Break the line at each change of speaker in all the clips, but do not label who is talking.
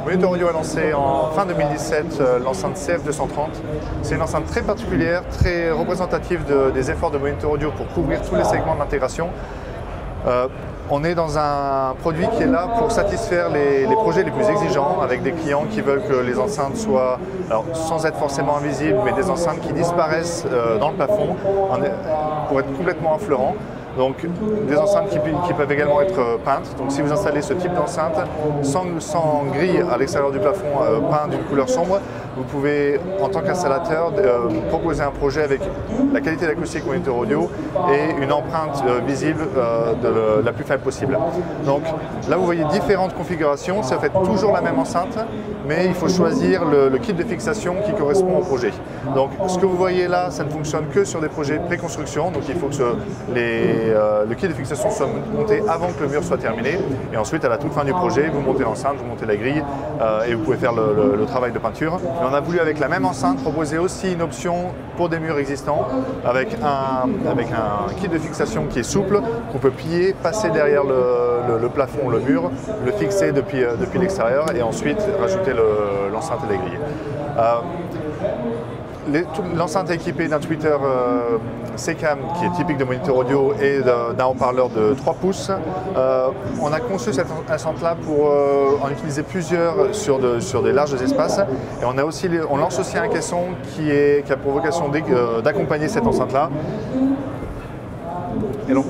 Monitor Audio a lancé en fin 2017 l'enceinte CF230. C'est une enceinte très particulière, très représentative des efforts de Monitor Audio pour couvrir tous les segments de l'intégration. On est dans un produit qui est là pour satisfaire les projets les plus exigeants, avec des clients qui veulent que les enceintes soient, alors, sans être forcément invisibles, mais des enceintes qui disparaissent dans le plafond pour être complètement affleurants. Donc des enceintes qui peuvent également être peintes. Donc si vous installez ce type d'enceinte sans grille à l'extérieur du plafond peint d'une couleur sombre, vous pouvez en tant qu'installateur proposer un projet avec la qualité d'acoustique Monitor Audio et une empreinte visible la plus faible possible. Donc là vous voyez différentes configurations, c'est en fait toujours la même enceinte, mais il faut choisir le kit de fixation qui correspond au projet. Donc ce que vous voyez là, ça ne fonctionne que sur des projets pré-construction, donc il faut que le kit de fixation soit monté avant que le mur soit terminé, et ensuite à la toute fin du projet, vous montez l'enceinte, vous montez la grille et vous pouvez faire le travail de peinture. Et on a voulu avec la même enceinte proposer aussi une option pour des murs existants avec un kit de fixation qui est souple, qu'on peut plier, passer derrière le plafond, le mur, le fixer depuis l'extérieur et ensuite rajouter l'enceinte et les grilles. L'enceinte est équipée d'un tweeter C-Cam qui est typique de Monitor Audio et d'un haut-parleur de 3 pouces. On a conçu cette enceinte-là pour en utiliser plusieurs sur des larges espaces. Et on lance aussi un caisson qui a pour vocation d'accompagner cette enceinte-là. Et donc,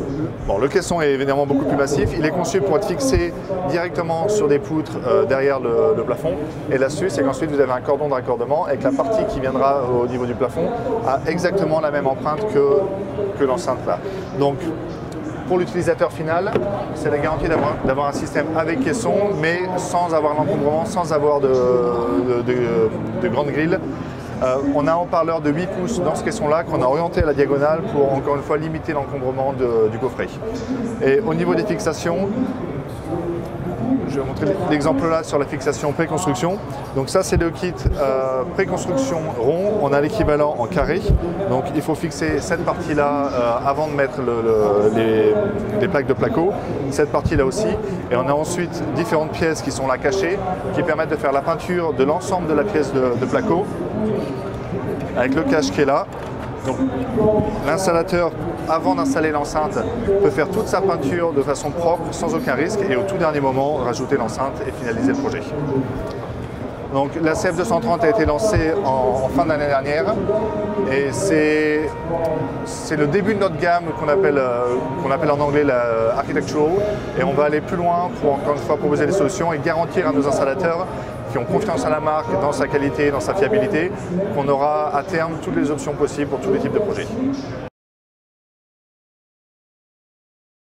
le caisson est évidemment beaucoup plus massif. Il est conçu pour être fixé directement sur des poutres derrière le plafond. Et l'astuce, c'est qu'ensuite vous avez un cordon de raccordement et que la partie qui viendra au niveau du plafond a exactement la même empreinte que l'enceinte là. Donc, pour l'utilisateur final, c'est la garantie d'avoir un système avec caisson, mais sans avoir l'encombrement, sans avoir de grandes grilles. On a un haut-parleur de 8 pouces dans ce caisson-là qu'on a orienté à la diagonale pour encore une fois limiter l'encombrement du coffret. Et au niveau des fixations, je vais vous montrer l'exemple là sur la fixation pré-construction. Donc ça c'est le kit pré-construction rond, on a l'équivalent en carré. Donc il faut fixer cette partie-là avant de mettre les plaques de placo, cette partie-là aussi. Et on a ensuite différentes pièces qui sont là cachées, qui permettent de faire la peinture de l'ensemble de la pièce de placo, avec le cache qui est là. Donc l'installateur, avant d'installer l'enceinte, peut faire toute sa peinture de façon propre, sans aucun risque, et au tout dernier moment, rajouter l'enceinte et finaliser le projet. Donc la CF230 a été lancée en fin d'année dernière, et c'est le début de notre gamme qu'on appelle en anglais la Architectural, et on va aller plus loin pour encore une fois proposer des solutions et garantir à nos installateurs qui ont confiance à la marque, dans sa qualité, dans sa fiabilité, qu'on aura à terme toutes les options possibles pour tous les types de projets.